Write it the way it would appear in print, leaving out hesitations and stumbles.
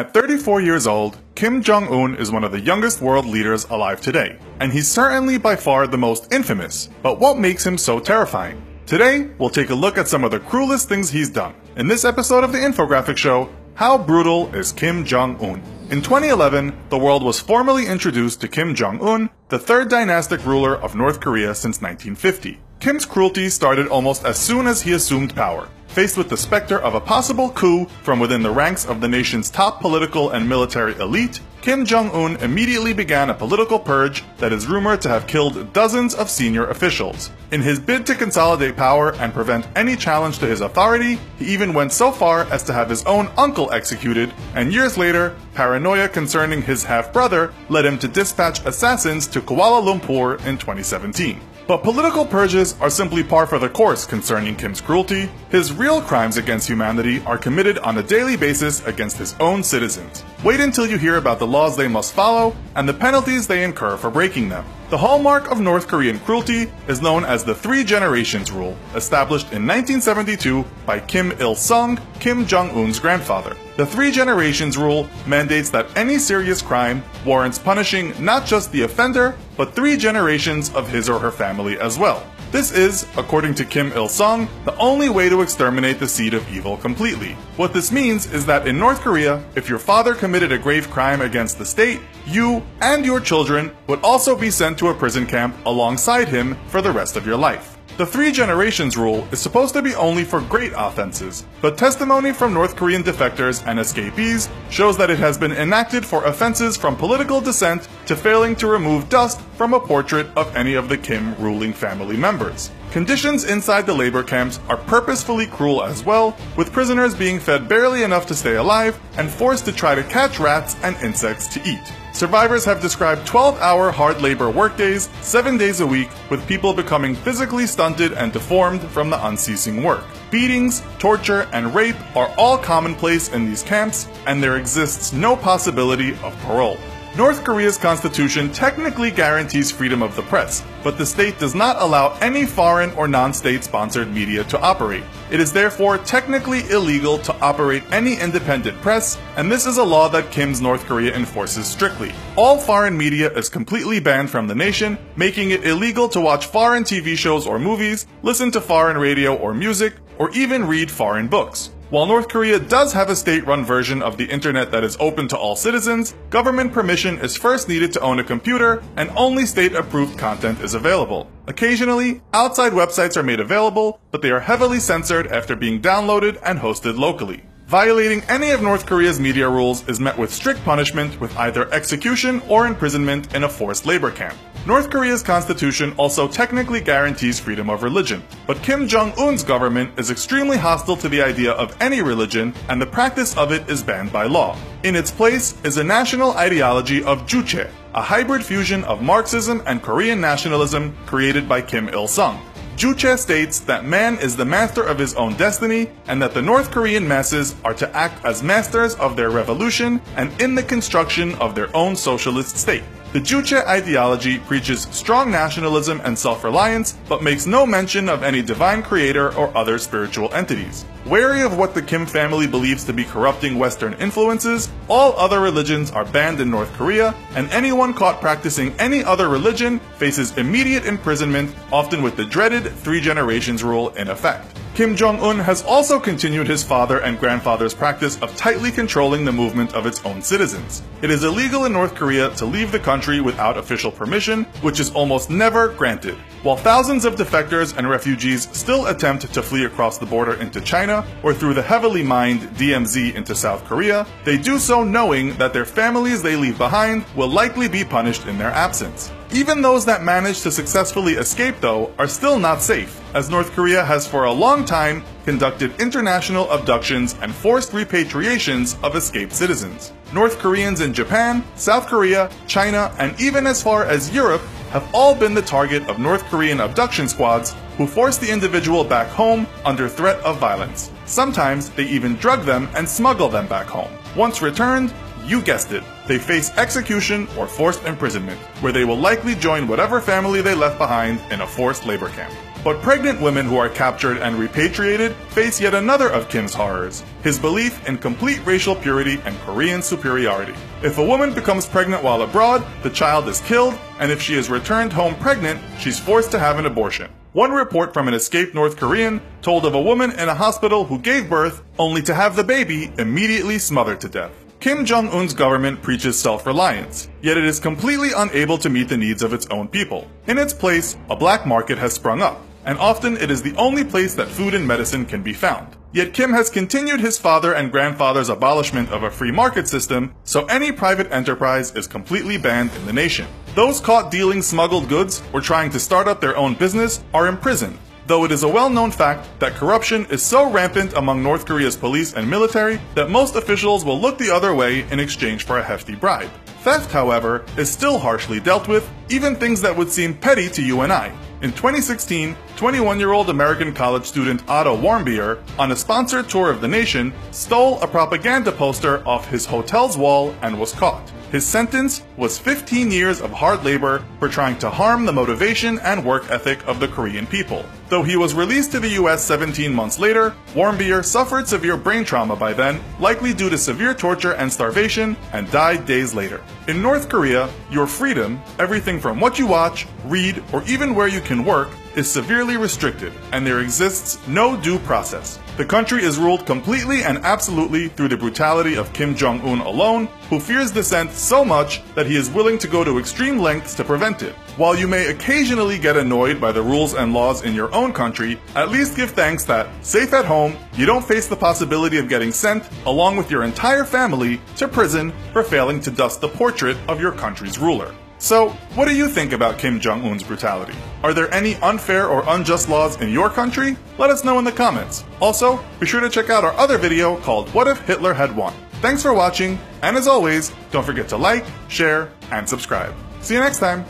At 34 years old, Kim Jong-un is one of the youngest world leaders alive today, and he's certainly by far the most infamous. But what makes him so terrifying? Today, we'll take a look at some of the cruelest things he's done. In this episode of the infographic show, How Brutal is Kim Jong-un? In 2011, the world was formally introduced to Kim Jong-un, the third dynastic ruler of North Korea since 1950. Kim's cruelty started almost as soon as he assumed power. Faced with the specter of a possible coup from within the ranks of the nation's top political and military elite, Kim Jong-un immediately began a political purge that is rumored to have killed dozens of senior officials. In his bid to consolidate power and prevent any challenge to his authority, he even went so far as to have his own uncle executed, and years later, paranoia concerning his half-brother led him to dispatch assassins to Kuala Lumpur in 2017. But political purges are simply par for the course concerning Kim's cruelty. His real crimes against humanity are committed on a daily basis against his own citizens. Wait until you hear about the laws they must follow and the penalties they incur for breaking them. The hallmark of North Korean cruelty is known as the Three Generations Rule, established in 1972 by Kim Il-sung, Kim Jong-un's grandfather. The Three Generations Rule mandates that any serious crime warrants punishing not just the offender, but 3 generations of his or her family as well. This is, according to Kim Il-sung, the only way to exterminate the seed of evil completely. What this means is that in North Korea, if your father committed a grave crime against the state, you and your children would also be sent to a prison camp alongside him for the rest of your life. The Three Generations Rule is supposed to be only for great offenses, but testimony from North Korean defectors and escapees shows that it has been enacted for offenses from political dissent to failing to remove dust from a portrait of any of the Kim ruling family members. Conditions inside the labor camps are purposefully cruel as well, with prisoners being fed barely enough to stay alive and forced to try to catch rats and insects to eat. Survivors have described 12-hour hard labor workdays, 7 days a week, with people becoming physically stunted and deformed from the unceasing work. Beatings, torture, and rape are all commonplace in these camps, and there exists no possibility of parole. North Korea's constitution technically guarantees freedom of the press, but the state does not allow any foreign or non-state sponsored media to operate. It is therefore technically illegal to operate any independent press, and this is a law that Kim's North Korea enforces strictly. All foreign media is completely banned from the nation, making it illegal to watch foreign TV shows or movies, listen to foreign radio or music, or even read foreign books. While North Korea does have a state-run version of the internet that is open to all citizens, government permission is first needed to own a computer, and only state-approved content is available. Occasionally, outside websites are made available, but they are heavily censored after being downloaded and hosted locally. Violating any of North Korea's media rules is met with strict punishment with either execution or imprisonment in a forced labor camp. North Korea's constitution also technically guarantees freedom of religion, but Kim Jong-un's government is extremely hostile to the idea of any religion, and the practice of it is banned by law. In its place is a national ideology of Juche, a hybrid fusion of Marxism and Korean nationalism created by Kim Il-sung. Juche states that man is the master of his own destiny, and that the North Korean masses are to act as masters of their revolution and in the construction of their own socialist state. The Juche ideology preaches strong nationalism and self-reliance, but makes no mention of any divine creator or other spiritual entities. Wary of what the Kim family believes to be corrupting Western influences, all other religions are banned in North Korea, and anyone caught practicing any other religion faces immediate imprisonment, often with the dreaded Three Generations Rule in effect. Kim Jong-un has also continued his father and grandfather's practice of tightly controlling the movement of its own citizens. It is illegal in North Korea to leave the country without official permission, which is almost never granted. While thousands of defectors and refugees still attempt to flee across the border into China or through the heavily mined DMZ into South Korea, they do so knowing that their families they leave behind will likely be punished in their absence. Even those that manage to successfully escape, though, are still not safe, as North Korea has for a long time conducted international abductions and forced repatriations of escaped citizens. North Koreans in Japan, South Korea, China, and even as far as Europe have all been the target of North Korean abduction squads who force the individual back home under threat of violence. Sometimes they even drug them and smuggle them back home. Once returned, you guessed it, they face execution or forced imprisonment, where they will likely join whatever family they left behind in a forced labor camp. But pregnant women who are captured and repatriated face yet another of Kim's horrors: his belief in complete racial purity and Korean superiority. If a woman becomes pregnant while abroad, the child is killed, and if she is returned home pregnant, she's forced to have an abortion. One report from an escaped North Korean told of a woman in a hospital who gave birth only to have the baby immediately smothered to death. Kim Jong-un's government preaches self-reliance, yet it is completely unable to meet the needs of its own people. In its place, a black market has sprung up, and often it is the only place that food and medicine can be found. Yet Kim has continued his father and grandfather's abolishment of a free market system, so any private enterprise is completely banned in the nation. Those caught dealing smuggled goods or trying to start up their own business are imprisoned, though it is a well-known fact that corruption is so rampant among North Korea's police and military that most officials will look the other way in exchange for a hefty bribe. Theft, however, is still harshly dealt with, even things that would seem petty to you and I. In 2016, 21-year-old American college student Otto Warmbier, on a sponsored tour of the nation, stole a propaganda poster off his hotel's wall and was caught. His sentence was 15 years of hard labor for trying to harm the motivation and work ethic of the Korean people. Though he was released to the US 17 months later, Warmbier suffered severe brain trauma by then, likely due to severe torture and starvation, and died days later. In North Korea, your freedom, everything from what you watch, read, or even where you can work, is severely restricted, and there exists no due process. The country is ruled completely and absolutely through the brutality of Kim Jong-un alone, who fears dissent so much that he is willing to go to extreme lengths to prevent it. While you may occasionally get annoyed by the rules and laws in your own country, at least give thanks that, safe at home, you don't face the possibility of getting sent, along with your entire family, to prison for failing to dust the portrait of your country's ruler. So, what do you think about Kim Jong-un's brutality? Are there any unfair or unjust laws in your country? Let us know in the comments. Also, be sure to check out our other video called What If Hitler Had Won? Thanks for watching, and as always, don't forget to like, share, and subscribe. See you next time!